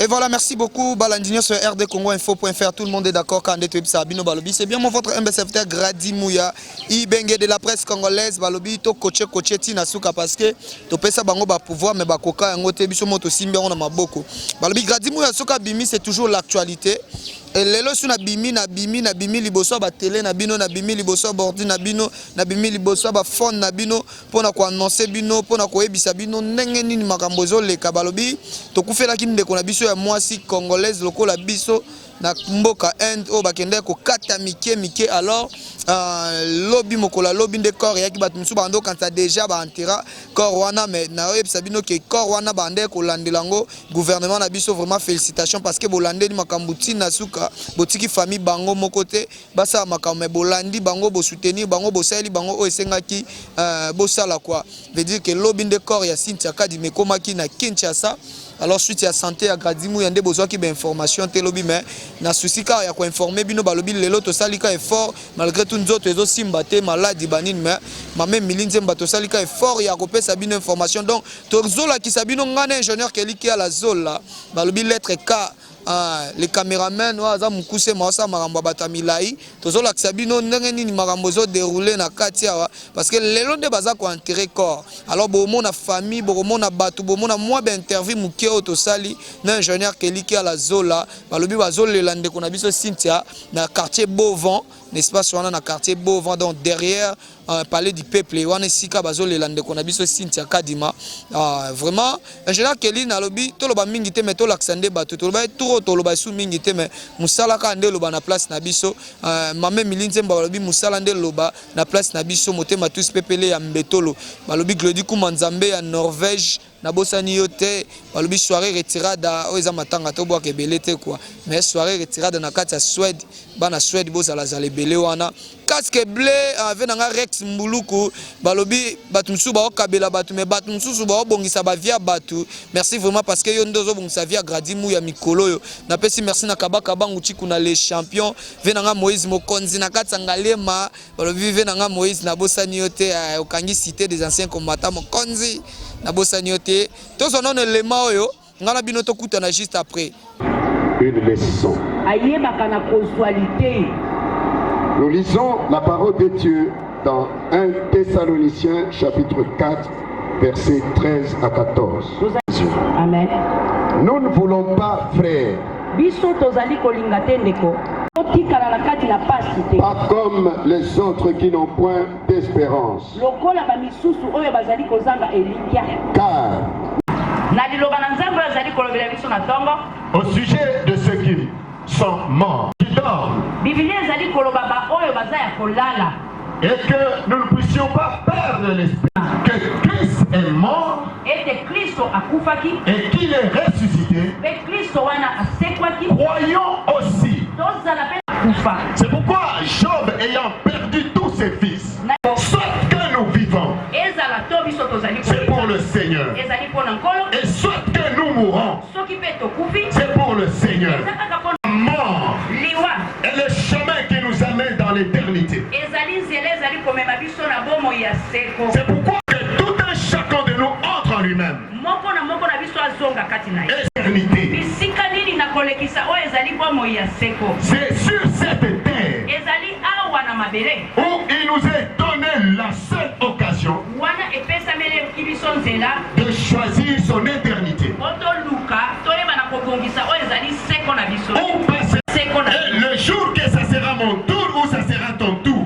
Et voilà, merci beaucoup. Balandinho sur RD Congo Info.fr. Tout le monde est d'accord quand on est Sabino Balobi. C'est bien mon votre MBCFT Gradi Mouya. Ibenge de la presse congolaise. Balobi, to coaché Tina Souka parce que to pesa bango ba pouvoir mais ba koka ngote biso moto simbe on a maboko. Balobi Gradi Mouya Souka bimi c'est toujours l'actualité. Et lelo suna bimi na bimi liboso ba télé na bino na bimi liboso bordi na bino na bimi liboso ba phone na bino pona ko annoncer bino pona ko ebisa bino ndenge nini makambozo le kabalobi to kufela kinde ko na biso ya mwasi congolaise lokola biso na mboka end o bakende ko kata mike alors lobby mokola lobby de corps yaki bat musu bando quand ça déjà ba antira corps wana mais na ebisa bino ke corps wana bande ko landelango gouvernement na biso vraiment félicitations parce que bolande ni makambuti na suka botiki famille bango mokote basa makambe bolandi bango bo soutenir bango bo sali bango o esengaki bosala quoi veut dire que lobby de corps ya Cynthia Kadi mekomaki na Kinshasa. Alors suite à santé à Gradimou yande besoin qui information te lobby mais na souci car ya ko informer bino balobi lelo to salika effort malgré tout nzoto ezo simba te maladi banine mais même milinze mbato salika effort ya ko pesa bino information donc to zola ki sabino ngane ingénieur keliki à la zola balobi lettre K les caméramens waza mukuse mawasa maramba batamilai tozola kisabino ndenge nini makambo zo dérouler na kati awa parce que lelo nde baza ko enterrer corps alors bomo na famille bomo na batu bomo na moi ba interview muke auto sali na ingénieur keliki à la zola balobi bazolela ndeko na biso Cynthia na quartier Beauvant n'est-ce pas sur na quartier Beauvant donc derrière palais du peuple wana sika bazolela ndeko na biso Cynthia Kadima vraiment ingénieur Kelly na lobi toloba mingi te mais to laksande batu toloba toloba su mingi te mais musala ka nde loba na place na biso mame milinze balobi musala nde loba na place na biso motema tous pepele ya mbetolo balobi Glody Kumanzambe ya Norvège na bosani yote balobi soirée retirada oza matanga to boka belete quoi mais soirée retirada na kati ya Suède bana Suède bozala zale belé wana casque bleu avec nanga Rex Mbuluku balobi batu musu ba okabela batu mais batu musu ba obongisa ba via batu merci vraiment parce que yo ndozo bongisa via Gradimu ya mikolo yo na pesi merci na kabaka bangu chiku na les champions venanga Moïse Mokonzi na kati ngalema balobi venanga Moïse na bosani yote okangi cité des anciens combattants Mokonzi na bosani yote tozo non élément oyo ngala bino to kutana juste après une leçon. Nous lisons la parole de Dieu dans 1 Thessaloniciens chapitre 4 versets 13 à 14. Amen. Nous ne voulons pas, frères, pas comme les autres qui n'ont point d'espérance. Car au sujet de ceux qui sont morts, qui dorment, et que nous ne puissions pas perdre l'esprit, que Christ est mort et qu'il est ressuscité, croyons aussi. C'est pourquoi Job, ayant perdu tous ses fils, soit que nous vivons, c'est pour le Seigneur, et soit que nous mourons, c'est pour le Seigneur. Mort est le chemin qui nous amène dans l'éternité. C'est pourquoi que tout un chacun de nous entre en lui-même. Éternité. C'est sur cette terre où il nous est donné la seule occasion de choisir son éternité. Et le jour que ça sera mon tour ou ça sera ton tour,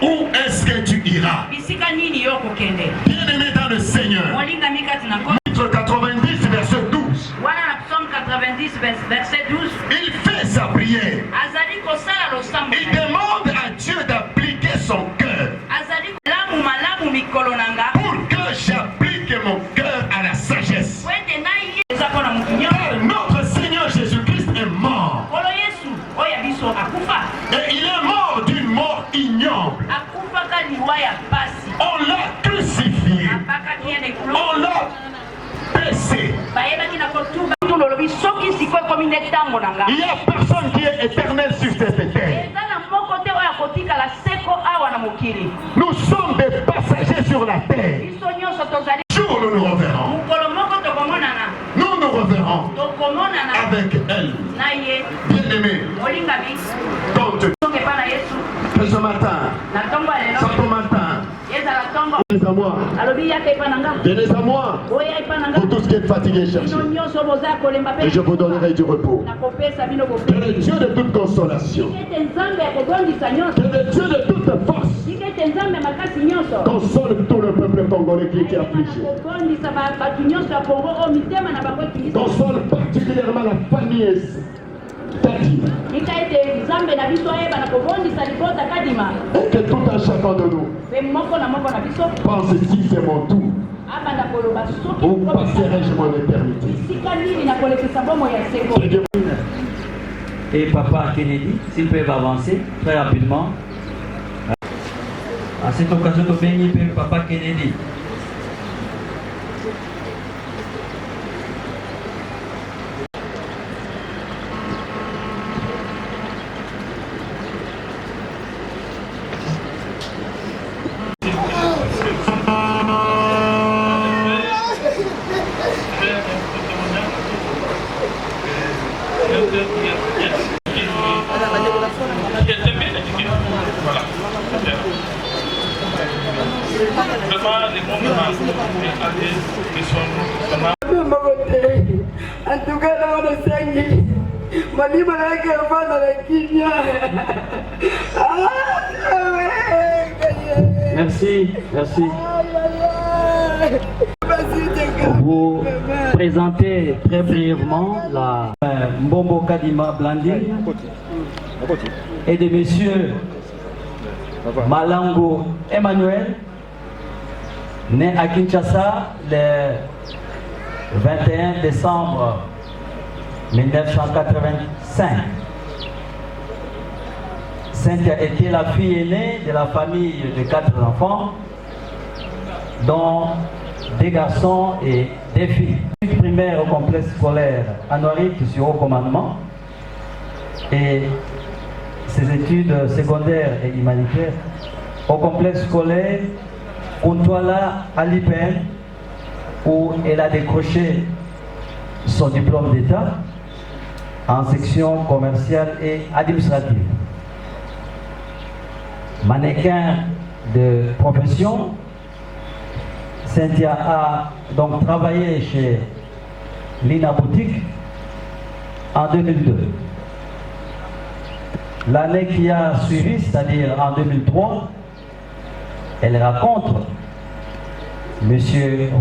où est-ce que tu iras? Bien-aimé dans le Seigneur. Chapitre 90 verset 12. Il fait sa prière. Il demande à Dieu d'appliquer son cœur pour que j'applique mon cœur à la sagesse. Car notre Seigneur Jésus-Christ est mort. Et il est mort d'une mort ignoble. On l'a crucifié. On l'a baissé. Il n'y a personne qui est éternel sur cette terre. Nous sommes des passagers sur la terre. Jour nous nous reverrons. Bien-aimé, compte que ce matin, ce matin, venez à moi. Venez à moi. Pour tout ce qui est fatigué, cherchez. Et je vous donnerai du repos. Que le Dieu de toute consolation, que le Dieu de toute force, console tout le peuple congolais qui était affligé. Console particulièrement la famille Tati. Et que tout un chacun de nous pense si c'est mon tour ou passerai-je mon éternité. Et Papa Kennedy, s'ils peuvent avancer très rapidement. À cette occasion, nous bénissons Papa Kennedy. En tout cas, dans le Seigneur, Malima n'a qu'à faire dans la Kenya. Merci, merci. Vous présentez très brièvement la Mbombo Kadima Blandine et de messieurs Malango Emmanuel, né à Kinshasa le 21 décembre 1985. Cynthia était la fille aînée de la famille de 4 enfants, dont 2 garçons et 2 filles. Primaire au complexe scolaire Anorik sur haut commandement et ses études secondaires et humanitaires au complexe scolaire Kuntwala à l'IPN, où elle a décroché son diplôme d'État en section commerciale et administrative. Mannequin de profession, Cynthia a donc travaillé chez Lina Boutique en 2002. L'année qui a suivi, c'est-à-dire en 2003, elle rencontre M.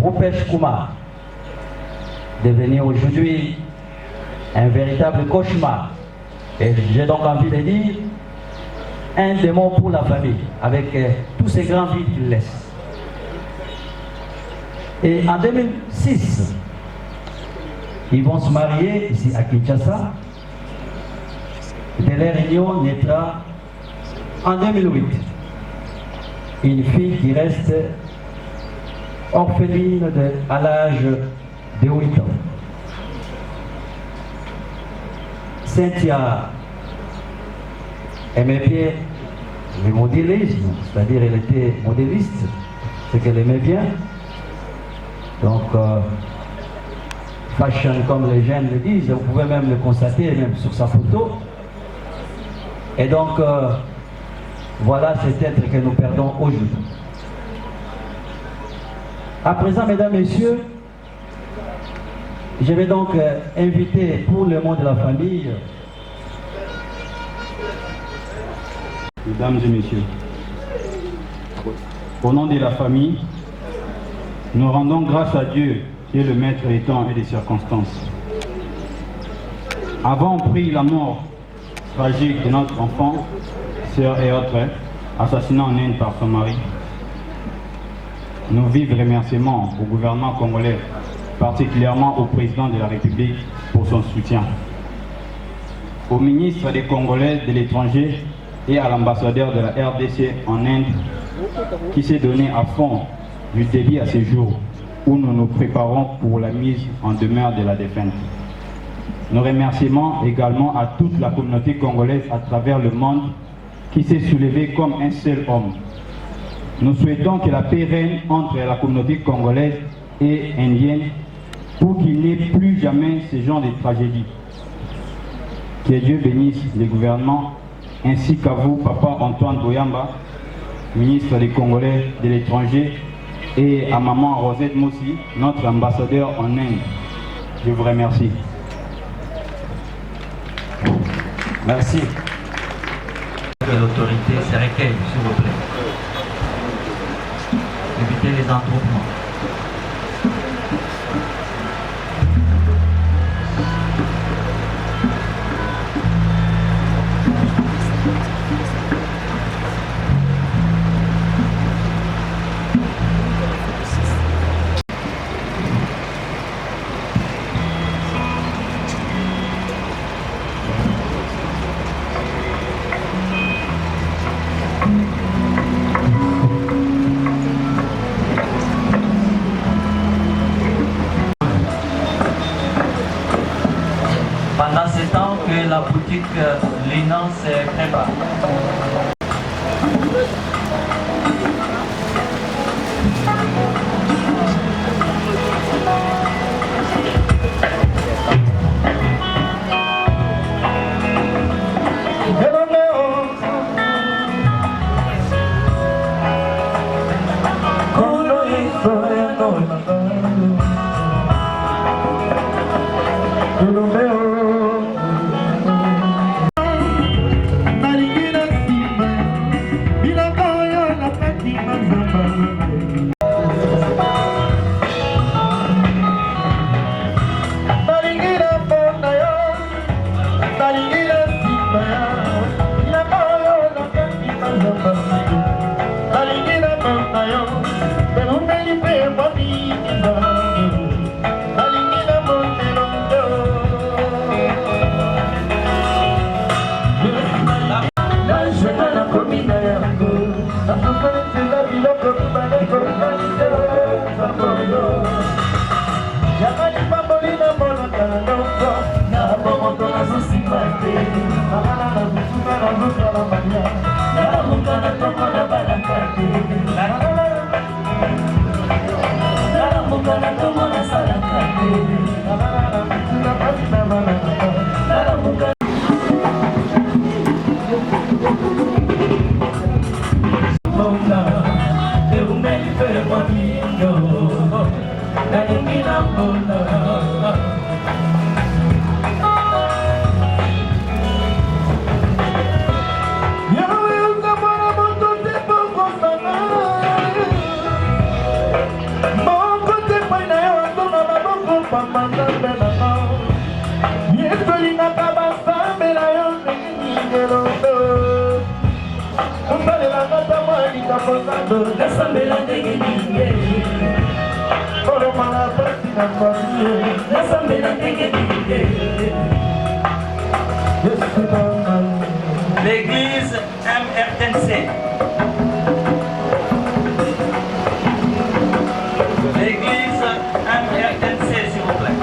Rupesh Kumar, devenu aujourd'hui un véritable cauchemar. Et j'ai donc envie de dire un démon pour la famille, avec tous ces grands vides qu'il laisse. Et en 2006, ils vont se marier ici à Kinshasa. De leur union naîtra en 2008 une fille qui reste orpheline à l'âge de 8 ans. Cynthia aimait bien le modélisme, c'est-à-dire elle était modéliste, ce qu'elle aimait bien. Donc, fashion comme les jeunes le disent, vous pouvez même le constater, même sur sa photo. Et donc, voilà cet être que nous perdons aujourd'hui. À présent, mesdames, messieurs, je vais donc inviter pour le monde de la famille. Mesdames et messieurs, au nom de la famille, nous rendons grâce à Dieu qui est le maître des temps et des circonstances. Avons pris la mort tragique de notre enfant, sœur et autres, assassinée en Inde par son mari. Nos vifs remerciements au gouvernement congolais, particulièrement au président de la République pour son soutien, au ministre des Congolais de l'étranger et à l'ambassadeur de la RDC en Inde qui s'est donné à fond du début à ce jour où nous nous préparons pour la mise en demeure de la défunte. Nos remerciements également à toute la communauté congolaise à travers le monde qui s'est soulevée comme un seul homme. Nous souhaitons que la paix règne entre la communauté congolaise et indienne pour qu'il n'y ait plus jamais ce genre de tragédie Que Dieu bénisse les gouvernements, ainsi qu'à vous, Papa Antoine Boyamba, ministre des Congolais de l'étranger, et à Maman Rosette Moussi, notre ambassadeur en Inde. Je vous remercie. Merci. Que l'autorité se recueille, s'il vous plaît. Évitez les attroupements. Pendant ce temps que la boutique Linan se prépare. L'église MRTNC. L'église MRTNC, s'il vous plaît.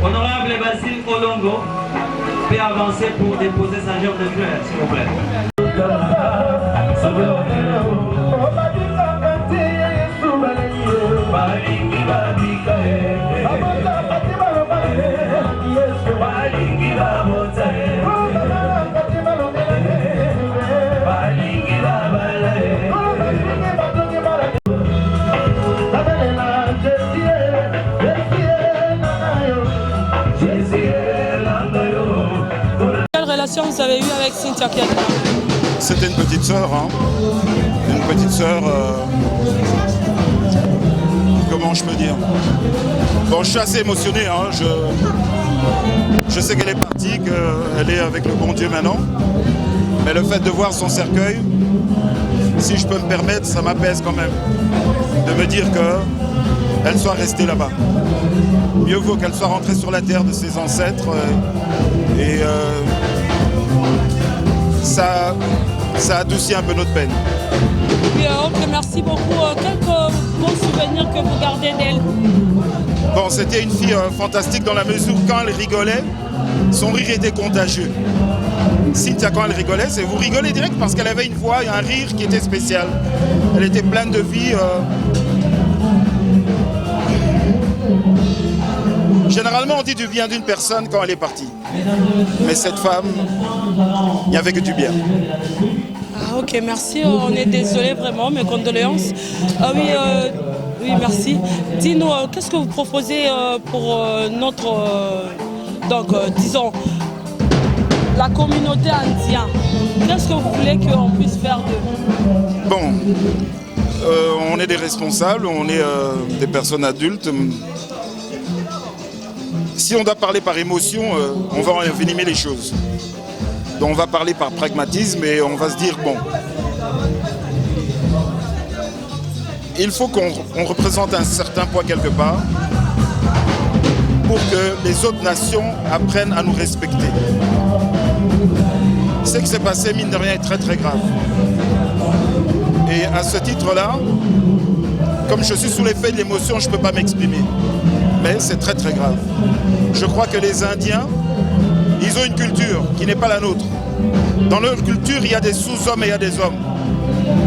Honorable Basile Olongo peut avancer pour déposer sa gerbe de fleurs, s'il vous plaît. Quelle relation vous avez eue avec Cynthia Kiadina? C'était une petite sœur, hein. Une petite sœur, comment je peux dire? Bon, je suis assez émotionné, hein. Je sais qu'elle est partie, qu'elle est avec le bon Dieu maintenant. Mais le fait de voir son cercueil, si je peux me permettre, ça m'apaise quand même. De me dire qu'elle soit restée là-bas. Mieux vaut qu'elle soit rentrée sur la terre de ses ancêtres. Ça ça adoucit un peu notre peine. Puis, ok, merci beaucoup. Quelques bons souvenirs que vous gardez d'elle? Bon, c'était une fille fantastique dans la mesure où quand elle rigolait, son rire était contagieux. Cynthia, quand elle rigolait, vous rigolez direct parce qu'elle avait une voix et un rire qui était spécial. Elle était pleine de vie. Généralement, on dit du bien d'une personne quand elle est partie. Mais cette femme, il n'y avait que du bien. Ah, ok, merci. On est désolé vraiment, mes condoléances. Ah oui, oui, merci. Dis-nous, qu'est-ce que vous proposez pour notre, disons, la communauté indienne? Qu'est-ce que vous voulez qu'on puisse faire de... Bon, on est des responsables, on est des personnes adultes. Si on doit parler par émotion, on va envenimer les choses. Donc on va parler par pragmatisme et on va se dire, bon, il faut qu'on représente un certain poids quelque part pour que les autres nations apprennent à nous respecter. Ce qui s'est passé, mine de rien, est très très grave. Et à ce titre-là, comme je suis sous l'effet de l'émotion, je ne peux pas m'exprimer. Mais c'est très très grave. Je crois que les Indiens, ils ont une culture qui n'est pas la nôtre. Dans leur culture, il y a des sous-hommes et il y a des hommes.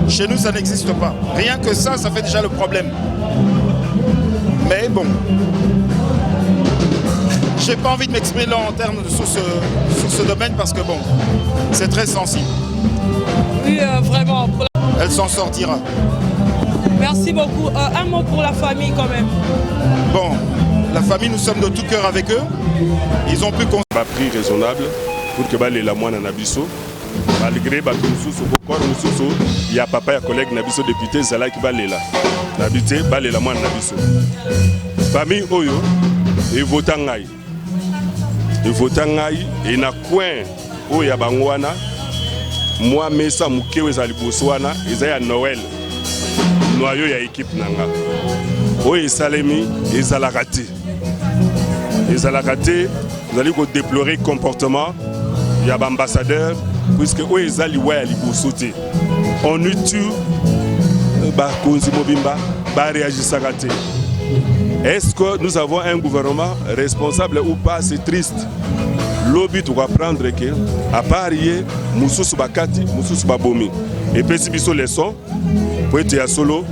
Chez nous, ça n'existe pas. Rien que ça, ça fait déjà le problème. Mais bon, j'ai pas envie de m'exprimer là en termes sur ce domaine parce que bon, c'est très sensible. Oui, vraiment. Elle s'en sortira. Merci beaucoup. Un mot pour la famille quand même. Bon, la famille, nous sommes de tout cœur avec eux. Ils ont pu un prix raisonnable pour que les moines en abisso. Malgré il y a papa et collègue Nabiso député Zala qui va là. N'habité la moine Nabiso. Famille Oyo, et votangai. Et votangai, et na coin Oya Bangwana. Moi, Mesa Mukewe Zaliboswana, et Zaya Noël. Noyau ya équipe Nanga. Oye Salemi, et Zalakate. Et Zalakate, vous allez déplorer le comportement. Il y a l'ambassadeur, puisque Oye Zaliwa ya Libossoté. On tue, est-ce que nous avons un gouvernement responsable ou pas? C'est triste. Lobby doit prendre que, à part hier, Moussous Bakati, Moussous Babomi. Et puis si vous avez leçon, pour être solo,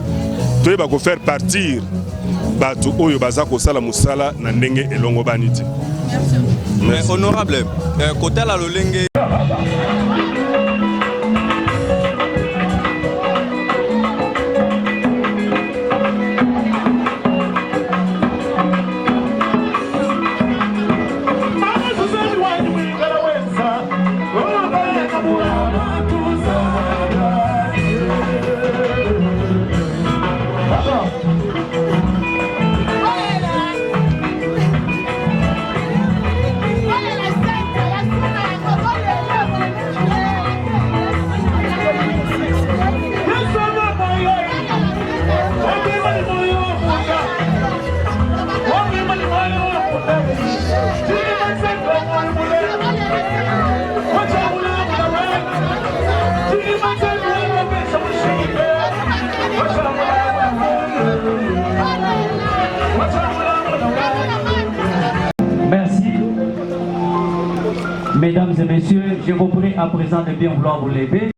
tu vas faire partir Batu Oyo Bazako Sala Moussala Nandenge et Longo Baniti. Honorable, côté la Lolenge. Merci. Mesdames et messieurs, je vous prie à présent de bien vouloir vous lever.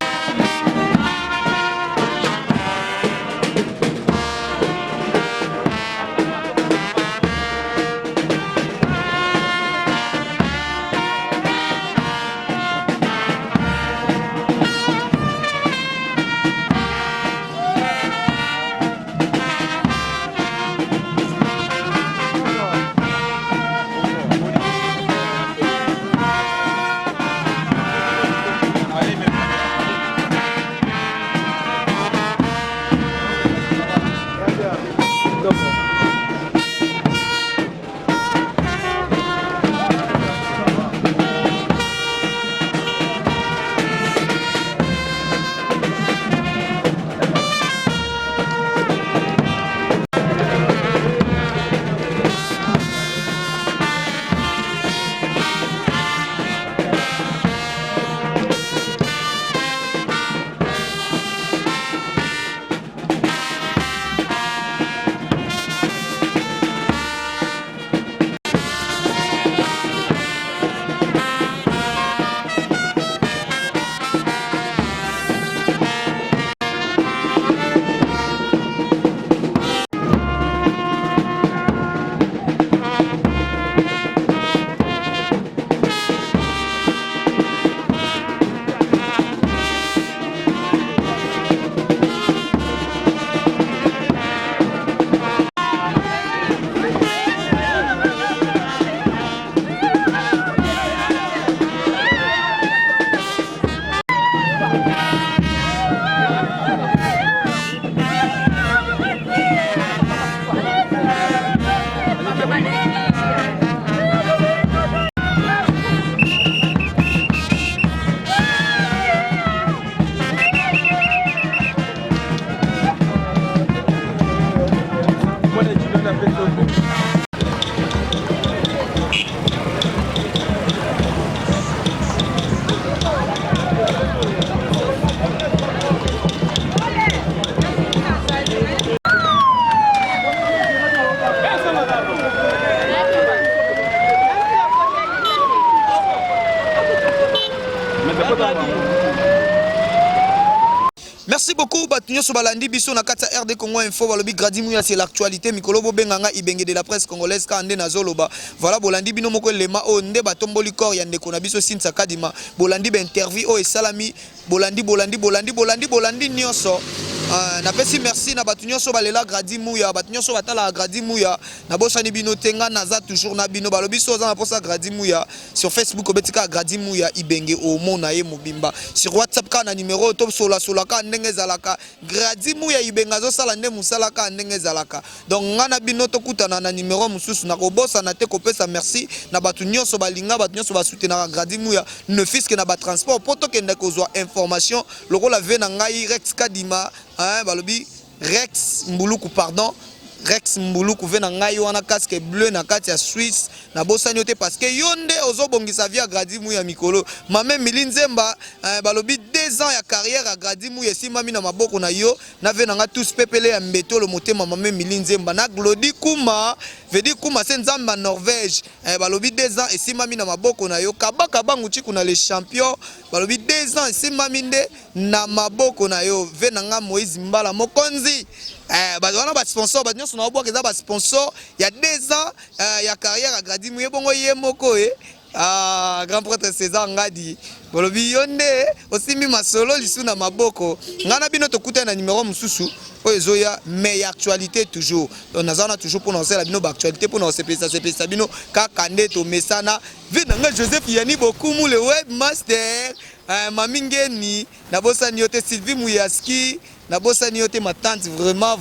bato nyonso balandi biso na kati ya RD Congo Info balobi Gradi Mouya c'est l'actualité mikolo bobenganga ibenge de la presse congolaise ka ande nazoloba voilà bolandi bino moko lema o nde batomboli corps ya ndeko na biso Sinsa Kadima bolandi ba interview o esalami bolandi nyonso na pesi merci na bato nyonso balela Gradi Mouya bato nyonso batala Gradi Mouya na bosani bino tenga naza toujours na bino balobi so za na posa Gradi Mouya sur Facebook obetika Gradi Mouya ibenge o mona ye mobimba sur WhatsApp ka na numéro top sola ka ndenge zalaka Gradi Mouya ibenga zo sala nde musala ka ndenge zalaka donc ngana bino tokutana na numéro mususu na kobosa na te kopesa merci na bato nyonso balinga bato nyonso basoutenaka Gradi Mouya ne fiske na ba transport poto kende kozwa information lokola ve na ngai Rex Kadima balobi Rex Mbuluku pardon Rex Mbuluku ve na ngai wana casque bleu na kati ya Suisse na bosani yote parce que yonde ozobongisa via Gradi Mouya mikolo mame Milinzemba balobi 2 ans ya carrière à Gradi Mouya simami na maboko na yo na ve na nga tous pepele ya mbeto le motema mame Milinzemba na Glody Kuma vedi Kuma c'est nzamba Norvège balobi 2 ans et simami na maboko na yo kabaka bangu chiku na les champions balobi 2 ans et simami nde na maboko na yo ve na nga Moïse Mbala mokonzi wana ba sponsor ba nyonso na obwa keza ba sponsor ya 2 ans ya carrière à Gradi Mouya bongo ye moko grand prêtre César Ngadi bolobi yonde osimi masolo lisu na maboko ngana bino tokuta na numéro mususu oyo ezoya mais actualité toujours donc nazana toujours pour lancer la bino ba actualité pour lancer pesa bino kaka nde to mesana vinanga Joseph Yani Bokumu le webmaster mamingeni na bosani yote Sylvie Mouyaski na bosani yote ma tante vraiment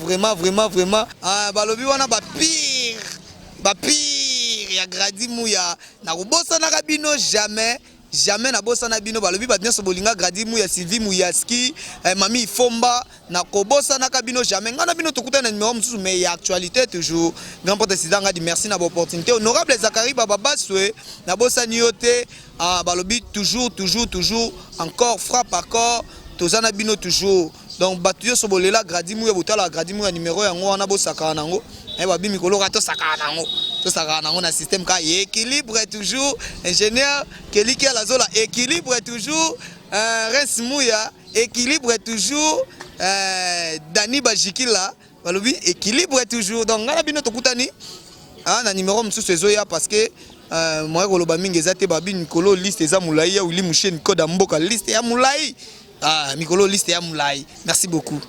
balobi wana ba pire ya Gradi Mouya na kobosa na kabino jamais na bosa na bino balobi ba nyonso bolinga Gradi Mouya Sylvie Mouyaski mami Fomba na kobosa na kabino jamais ngana bino tokuta na numéro mususu mais ya actualité toujours grand président Ngadi merci na opportunité honorable Zakari Baba Baswe na bosa ni yote balobi toujours encore frappe encore tozana bino toujours donc bato nyonso bolela Gradi Mouya botala Gradi Mouya numéro yango wana bosaka nango babi mikolo ka tosaka nango na système ka équilibre toujours ingénieur keliki la zola équilibre toujours Res Mouya équilibre toujours Dani Bajikila balobi équilibre toujours donc ngana bino tokutani na numéro mususu ezoya parce que moi koloba mingi ezate babi mikolo liste eza mulai ya uli musheni koda mboka liste ya mulai mikolo liste ya mulai merci beaucoup.